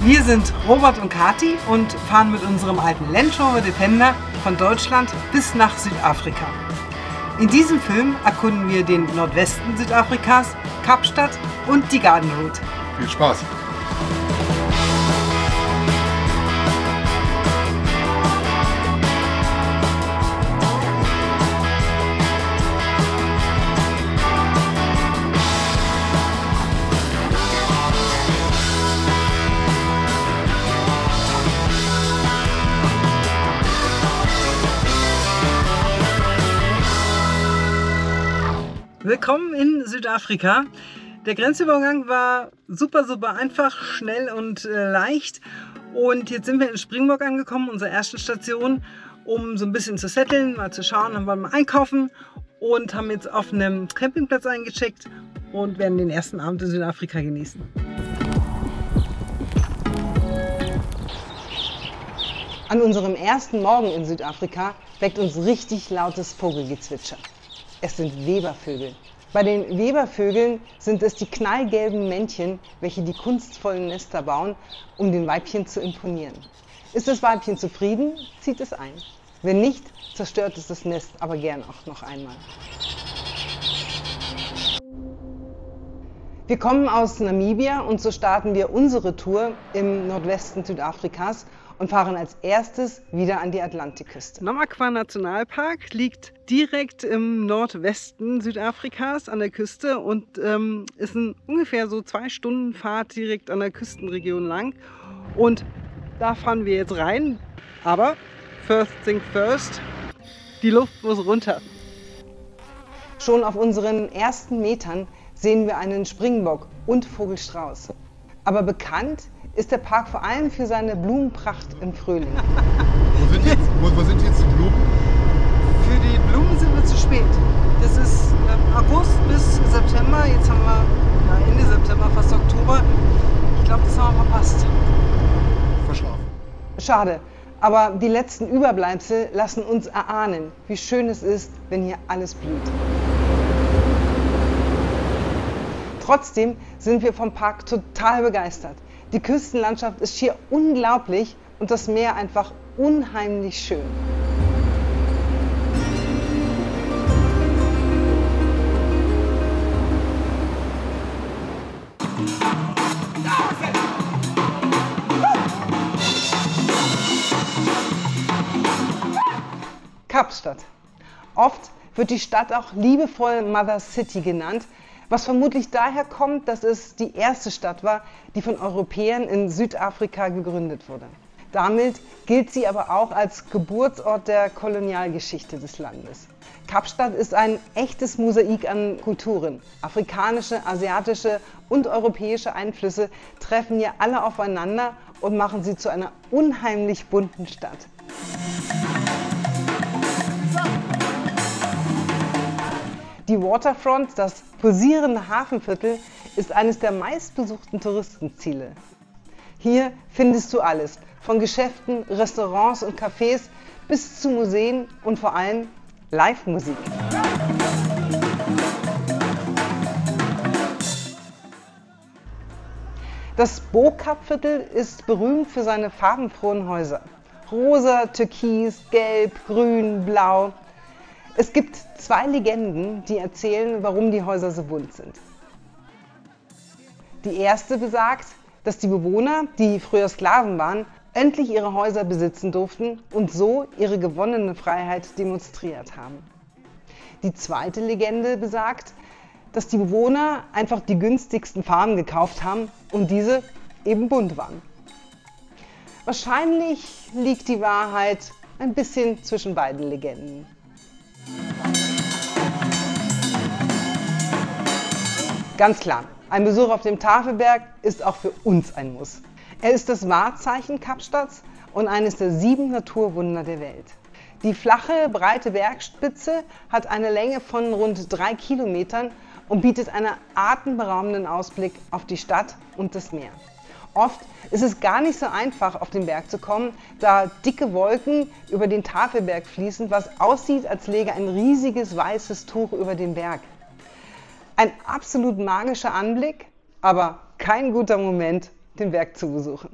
Wir sind Robert und Kati und fahren mit unserem alten Land Rover Defender von Deutschland bis nach Südafrika. In diesem Film erkunden wir den Nordwesten Südafrikas, Kapstadt und die Garden Route. Viel Spaß! Willkommen in Südafrika. Der Grenzübergang war super einfach, schnell und leicht. Und jetzt sind wir in Springbok angekommen, unserer ersten Station, um so ein bisschen zu setteln, mal zu schauen. Dann wollen wir einkaufen und haben jetzt auf einem Campingplatz eingecheckt und werden den ersten Abend in Südafrika genießen. An unserem ersten Morgen in Südafrika weckt uns richtig lautes Vogelgezwitscher. Es sind Webervögel. Bei den Webervögeln sind es die knallgelben Männchen, welche die kunstvollen Nester bauen, um den Weibchen zu imponieren. Ist das Weibchen zufrieden, zieht es ein. Wenn nicht, zerstört es das Nest aber gern auch noch einmal. Wir kommen aus Namibia und so starten wir unsere Tour im Nordwesten Südafrikas und fahren als erstes wieder an die Atlantikküste. Namakwa Nationalpark liegt direkt im Nordwesten Südafrikas an der Küste und ist ungefähr so 2 Stunden Fahrt direkt an der Küstenregion lang. Und da fahren wir jetzt rein. Aber first thing first, die Luft muss runter. Schon auf unseren ersten Metern sehen wir einen Springbock und Vogelstrauß. Aber bekannt ist der Park vor allem für seine Blumenpracht im Frühling. Wo sind jetzt die Blumen? Für die Blumen sind wir zu spät. Das ist August bis September. Jetzt haben wir Ende September, fast Oktober. Ich glaube, das haben wir verpasst. Verschlafen. Schade, aber die letzten Überbleibsel lassen uns erahnen, wie schön es ist, wenn hier alles blüht. Trotzdem sind wir vom Park total begeistert. Die Küstenlandschaft ist schier unglaublich und das Meer einfach unheimlich schön. Kapstadt. Oft wird die Stadt auch liebevoll Mother City genannt, was vermutlich daher kommt, dass es die erste Stadt war, die von Europäern in Südafrika gegründet wurde. Damit gilt sie aber auch als Geburtsort der Kolonialgeschichte des Landes. Kapstadt ist ein echtes Mosaik an Kulturen. Afrikanische, asiatische und europäische Einflüsse treffen hier alle aufeinander und machen sie zu einer unheimlich bunten Stadt. Die Waterfront, das pulsierende Hafenviertel, ist eines der meistbesuchten Touristenziele. Hier findest du alles, von Geschäften, Restaurants und Cafés bis zu Museen und vor allem Live-Musik. Das Bo-Kaap-Viertel ist berühmt für seine farbenfrohen Häuser. Rosa, Türkis, Gelb, Grün, Blau. Es gibt 2 Legenden, die erzählen, warum die Häuser so bunt sind. Die erste besagt, dass die Bewohner, die früher Sklaven waren, endlich ihre Häuser besitzen durften und so ihre gewonnene Freiheit demonstriert haben. Die zweite Legende besagt, dass die Bewohner einfach die günstigsten Farben gekauft haben und diese eben bunt waren. Wahrscheinlich liegt die Wahrheit ein bisschen zwischen beiden Legenden. Ganz klar, ein Besuch auf dem Tafelberg ist auch für uns ein Muss. Er ist das Wahrzeichen Kapstadts und eines der 7 Naturwunder der Welt. Die flache, breite Bergspitze hat eine Länge von rund 3 Kilometern und bietet einen atemberaubenden Ausblick auf die Stadt und das Meer. Oft ist es gar nicht so einfach, auf den Berg zu kommen, da dicke Wolken über den Tafelberg fließen, was aussieht, als läge ein riesiges weißes Tuch über dem Berg. Ein absolut magischer Anblick, aber kein guter Moment, den Berg zu besuchen.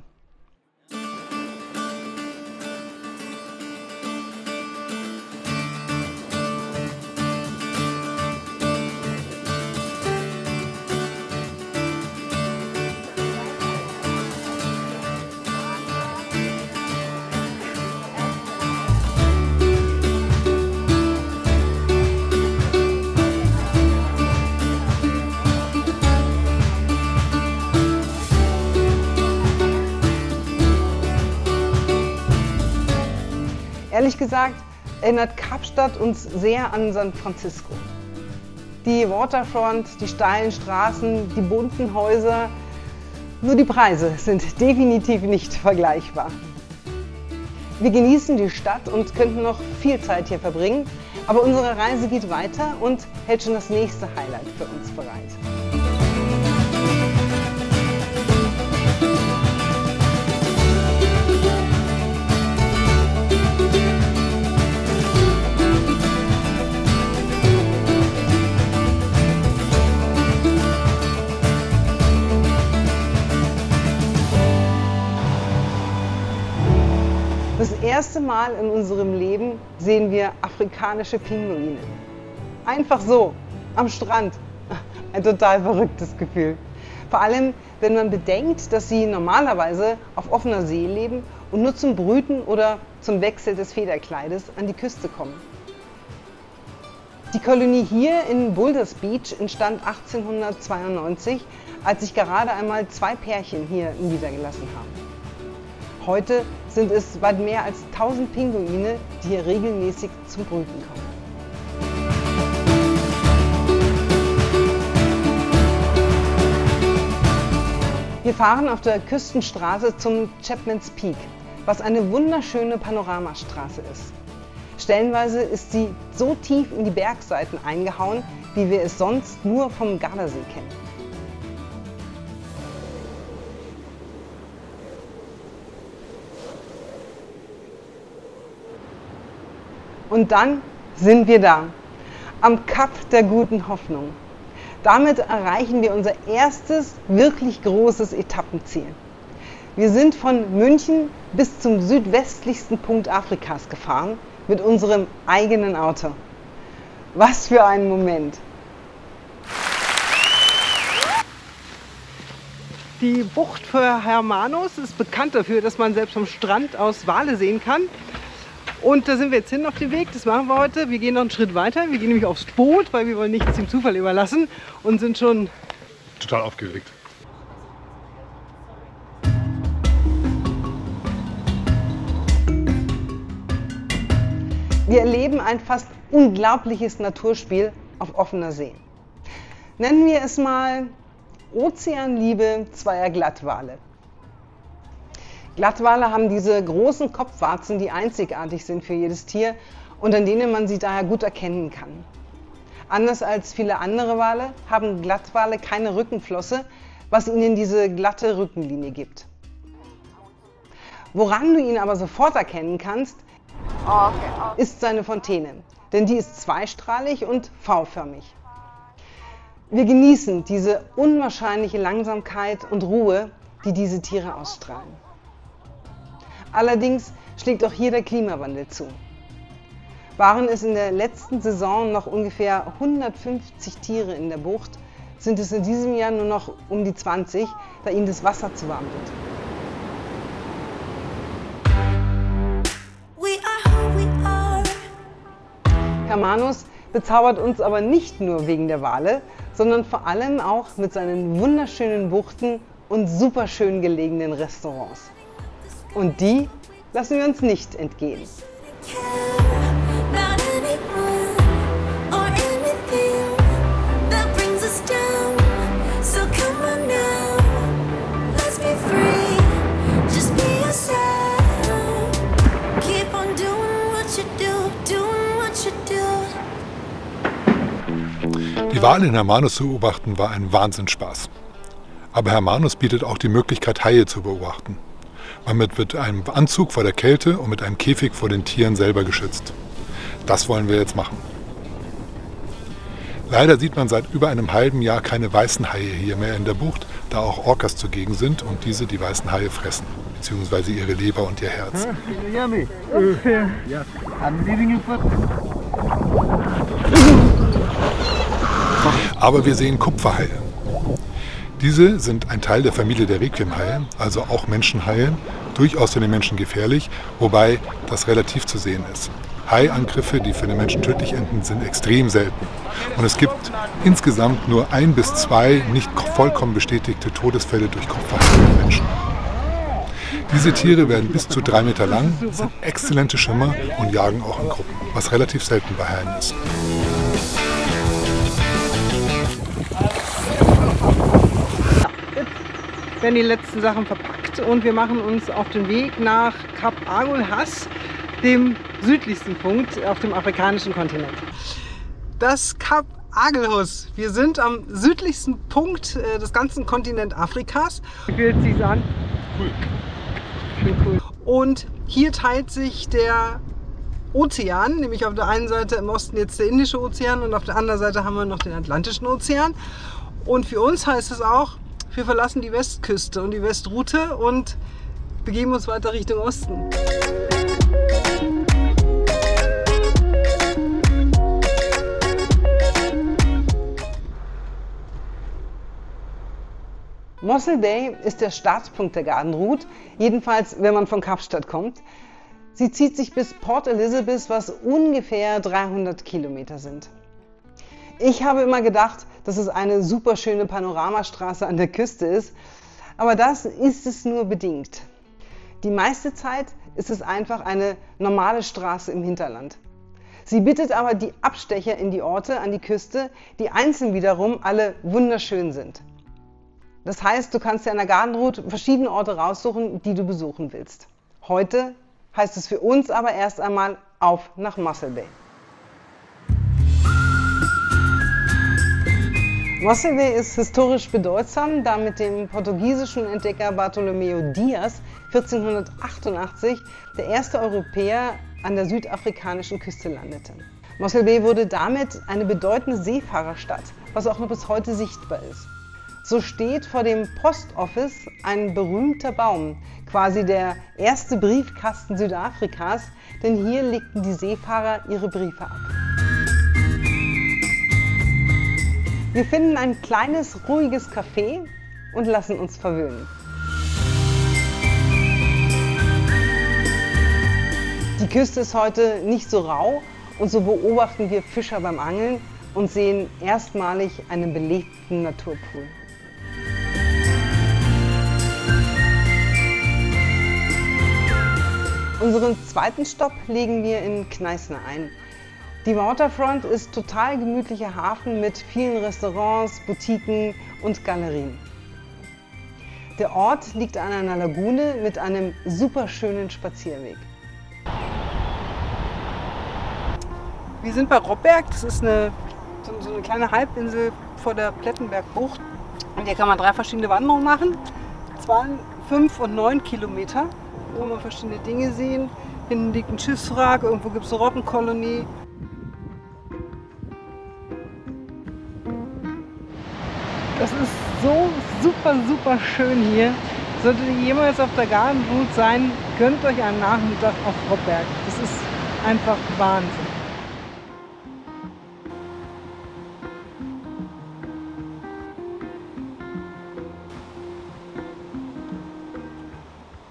Ehrlich gesagt erinnert Kapstadt uns sehr an San Francisco. Die Waterfront, die steilen Straßen, die bunten Häuser, nur die Preise sind definitiv nicht vergleichbar. Wir genießen die Stadt und könnten noch viel Zeit hier verbringen, aber unsere Reise geht weiter und hält schon das nächste Highlight für uns bereit. Das erste Mal in unserem Leben sehen wir afrikanische Pinguine. Einfach so, am Strand. Ein total verrücktes Gefühl. Vor allem, wenn man bedenkt, dass sie normalerweise auf offener See leben und nur zum Brüten oder zum Wechsel des Federkleides an die Küste kommen. Die Kolonie hier in Boulders Beach entstand 1892, als sich gerade einmal 2 Pärchen hier niedergelassen haben. Heute sind es weit mehr als 1000 Pinguine, die hier regelmäßig zum Brüten kommen. Wir fahren auf der Küstenstraße zum Chapman's Peak, was eine wunderschöne Panoramastraße ist. Stellenweise ist sie so tief in die Bergseiten eingehauen, wie wir es sonst nur vom Gardasee kennen. Und dann sind wir da, am Kap der Guten Hoffnung. Damit erreichen wir unser erstes wirklich großes Etappenziel. Wir sind von München bis zum südwestlichsten Punkt Afrikas gefahren mit unserem eigenen Auto. Was für ein Moment! Die Bucht für Hermanus ist bekannt dafür, dass man selbst vom Strand aus Wale sehen kann. Und da sind wir jetzt hin auf dem Weg, das machen wir heute. Wir gehen noch einen Schritt weiter, wir gehen nämlich aufs Boot, weil wir wollen nichts dem Zufall überlassen und sind schon Total aufgeregt. Wir erleben ein fast unglaubliches Naturspiel auf offener See. Nennen wir es mal Ozeanliebe zweier Glattwale. Glattwale haben diese großen Kopfwarzen, die einzigartig sind für jedes Tier und an denen man sie daher gut erkennen kann. Anders als viele andere Wale haben Glattwale keine Rückenflosse, was ihnen diese glatte Rückenlinie gibt. Woran du ihn aber sofort erkennen kannst, ist seine Fontäne, denn die ist zweistrahlig und V-förmig. Wir genießen diese unwahrscheinliche Langsamkeit und Ruhe, die diese Tiere ausstrahlen. Allerdings schlägt auch hier der Klimawandel zu. Waren es in der letzten Saison noch ungefähr 150 Tiere in der Bucht, sind es in diesem Jahr nur noch um die 20, da ihnen das Wasser zu warm wird. Hermanus bezaubert uns aber nicht nur wegen der Wale, sondern vor allem auch mit seinen wunderschönen Buchten und super schön gelegenen Restaurants. Und die lassen wir uns nicht entgehen. Die Wale in Hermanus zu beobachten war ein Wahnsinnsspaß. Aber Hermanus bietet auch die Möglichkeit, Haie zu beobachten. Man wird mit einem Anzug vor der Kälte und mit einem Käfig vor den Tieren selber geschützt. Das wollen wir jetzt machen. Leider sieht man seit über einem halben Jahr keine weißen Haie hier mehr in der Bucht, da auch Orcas zugegen sind und diese die weißen Haie fressen, beziehungsweise ihre Leber und ihr Herz. Aber wir sehen Kupferhaie. Diese sind ein Teil der Familie der Requiemhaie, also auch Menschenhaie, durchaus für den Menschen gefährlich, wobei das relativ zu sehen ist. Haiangriffe, die für den Menschen tödlich enden, sind extrem selten. Und es gibt insgesamt nur 1 bis 2 nicht vollkommen bestätigte Todesfälle durch Kupferhaie bei Menschen. Diese Tiere werden bis zu 3 Meter lang, sind exzellente Schwimmer und jagen auch in Gruppen, was relativ selten bei Haien ist. Jetzt werden die letzten Sachen verpackt und wir machen uns auf den Weg nach Kap Agulhas, dem südlichsten Punkt auf dem afrikanischen Kontinent. Das Kap Agulhas. Wir sind am südlichsten Punkt des ganzen Kontinents Afrikas. Wie fühlt es sich an? Cool. Schön cool. Und hier teilt sich der Ozean, nämlich auf der einen Seite im Osten jetzt der Indische Ozean und auf der anderen Seite haben wir noch den Atlantischen Ozean. Und für uns heißt es auch, wir verlassen die Westküste und die Westroute und begeben uns weiter Richtung Osten. Mossel Bay ist der Startpunkt der Garden Route, jedenfalls wenn man von Kapstadt kommt. Sie zieht sich bis Port Elizabeth, was ungefähr 300 Kilometer sind. Ich habe immer gedacht, dass es eine super schöne Panoramastraße an der Küste ist, aber das ist es nur bedingt. Die meiste Zeit ist es einfach eine normale Straße im Hinterland. Sie bietet aber die Abstecher in die Orte an die Küste, die einzeln wiederum alle wunderschön sind. Das heißt, du kannst dir an der Garden Route verschiedene Orte raussuchen, die du besuchen willst. Heute heißt es für uns aber erst einmal auf nach Mossel Bay. Mossel Bay ist historisch bedeutsam, da mit dem portugiesischen Entdecker Bartolomeu Dias 1488 der erste Europäer an der südafrikanischen Küste landete. Mossel Bay wurde damit eine bedeutende Seefahrerstadt, was auch noch bis heute sichtbar ist. So steht vor dem Post Office ein berühmter Baum, quasi der erste Briefkasten Südafrikas, denn hier legten die Seefahrer ihre Briefe ab. Wir finden ein kleines, ruhiges Café und lassen uns verwöhnen. Die Küste ist heute nicht so rau und so beobachten wir Fischer beim Angeln und sehen erstmalig einen belebten Naturpool. Unseren zweiten Stopp legen wir in Knysna ein. Die Waterfront ist total gemütlicher Hafen mit vielen Restaurants, Boutiquen und Galerien. Der Ort liegt an einer Lagune mit einem super schönen Spazierweg. Wir sind bei Robberg, das ist so eine kleine Halbinsel vor der Plettenbergbucht. Und hier kann man 3 verschiedene Wanderungen machen, 2, 5 und 9 Kilometer, wo man verschiedene Dinge sehen. Hinten liegt ein Schiffswrack, irgendwo gibt es eine Robbenkolonie. Das ist so super schön hier. Solltet ihr jemals auf der Garden Route sein, gönnt euch einen Nachmittag auf Robberg. Das ist einfach Wahnsinn.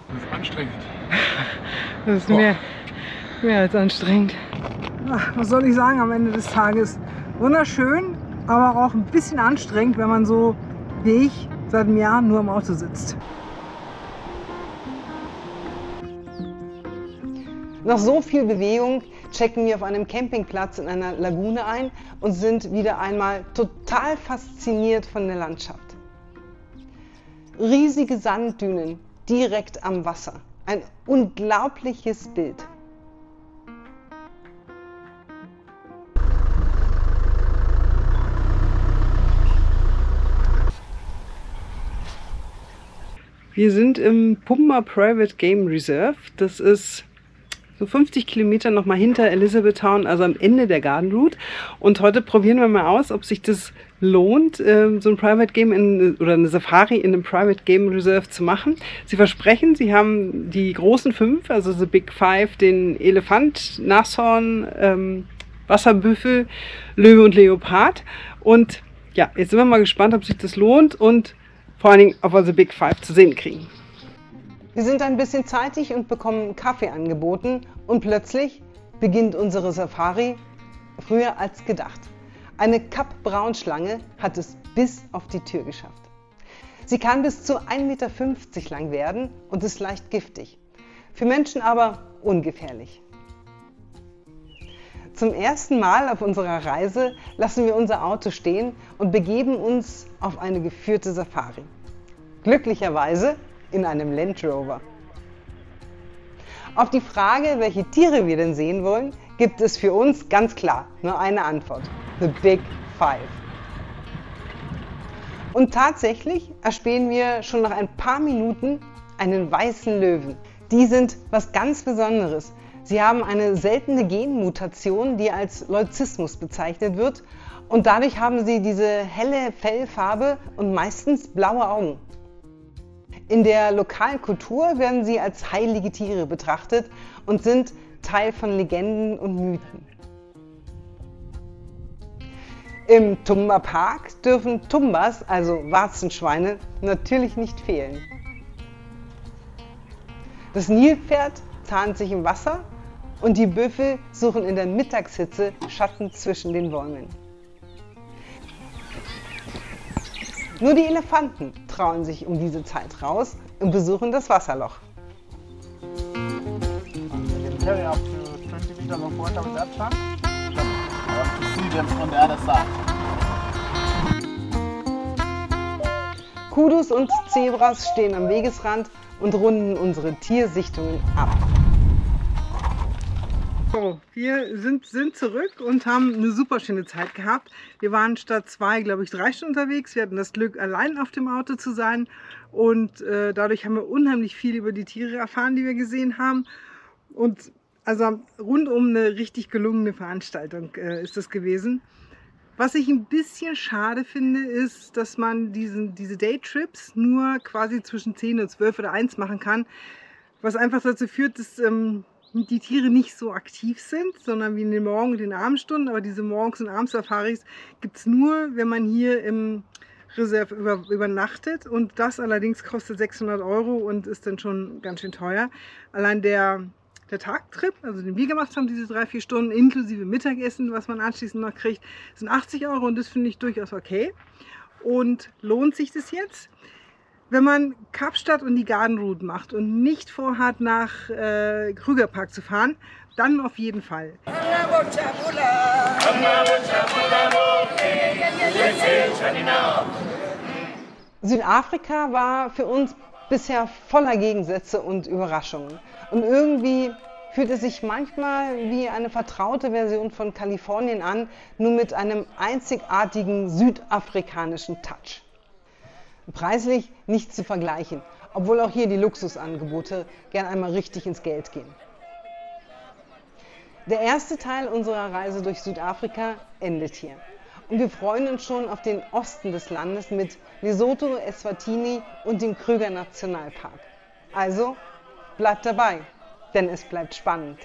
Das ist anstrengend. Das ist mehr als anstrengend. Ach, was soll ich sagen am Ende des Tages? Wunderschön, aber auch ein bisschen anstrengend, wenn man so wie ich seit einem Jahr nur im Auto sitzt. Nach so viel Bewegung checken wir auf einem Campingplatz in einer Lagune ein und sind wieder einmal total fasziniert von der Landschaft. Riesige Sanddünen direkt am Wasser. Ein unglaubliches Bild. Wir sind im Pumba Private Game Reserve. Das ist so 50 Kilometer nochmal hinter Elizabethtown, also am Ende der Garden Route. Und heute probieren wir mal aus, ob sich das lohnt, so ein Private Game oder eine Safari in einem Private Game Reserve zu machen. Sie versprechen, sie haben die großen 5, also the Big 5, den Elefant, Nashorn, Wasserbüffel, Löwe und Leopard. Und ja, jetzt sind wir mal gespannt, ob sich das lohnt und vor allen Dingen, ob wir the Big 5 zu sehen kriegen. Wir sind ein bisschen zeitig und bekommen Kaffee angeboten und plötzlich beginnt unsere Safari früher als gedacht. Eine Kap-Braunschlange hat es bis auf die Tür geschafft. Sie kann bis zu 1,50 Meter lang werden und ist leicht giftig. Für Menschen aber ungefährlich. Zum ersten Mal auf unserer Reise lassen wir unser Auto stehen und begeben uns auf eine geführte Safari. Glücklicherweise in einem Land Rover. Auf die Frage, welche Tiere wir denn sehen wollen, gibt es für uns ganz klar nur eine Antwort: The Big Five. Und tatsächlich erspähen wir schon nach ein paar Minuten einen weißen Löwen. Die sind was ganz Besonderes. Sie haben eine seltene Genmutation, die als Leuzismus bezeichnet wird, und dadurch haben sie diese helle Fellfarbe und meistens blaue Augen. In der lokalen Kultur werden sie als heilige Tiere betrachtet und sind Teil von Legenden und Mythen. Im Tumba Park dürfen Tumbas, also Warzenschweine, natürlich nicht fehlen. Das Nilpferd tarnt sich im Wasser und die Büffel suchen in der Mittagshitze Schatten zwischen den Bäumen. Nur die Elefanten trauen sich um diese Zeit raus und besuchen das Wasserloch. Kudus und Zebras stehen am Wegesrand und runden unsere Tiersichtungen ab. So, wir sind zurück und haben eine super schöne Zeit gehabt. Wir waren statt 2, glaube ich, 3 Stunden unterwegs. Wir hatten das Glück, allein auf dem Auto zu sein. Und dadurch haben wir unheimlich viel über die Tiere erfahren, die wir gesehen haben. Und also rundum eine richtig gelungene Veranstaltung ist das gewesen. Was ich ein bisschen schade finde, ist, dass man diese Daytrips nur quasi zwischen 10 und 12 oder 1 machen kann. Was einfach dazu führt, dass die Tiere nicht so aktiv sind, sondern wie in den Morgen- und den Abendstunden. Aber diese Morgens- und Abendsafaris gibt es nur, wenn man hier im Reserve übernachtet. Und das allerdings kostet 600 € und ist dann schon ganz schön teuer. Allein der Tagtrip, also den wir gemacht haben, diese 3-4 Stunden, inklusive Mittagessen, was man anschließend noch kriegt, sind 80 € und das finde ich durchaus okay. Und lohnt sich das jetzt? Wenn man Kapstadt und die Garden Route macht und nicht vorhat, nach Krugerpark zu fahren, dann auf jeden Fall. Südafrika war für uns bisher voller Gegensätze und Überraschungen. Und irgendwie fühlt es sich manchmal wie eine vertraute Version von Kalifornien an, nur mit einem einzigartigen südafrikanischen Touch. Preislich nicht zu vergleichen, obwohl auch hier die Luxusangebote gern einmal richtig ins Geld gehen. Der erste Teil unserer Reise durch Südafrika endet hier. Und wir freuen uns schon auf den Osten des Landes mit Lesotho, Eswatini und dem Kruger Nationalpark. Also bleibt dabei, denn es bleibt spannend.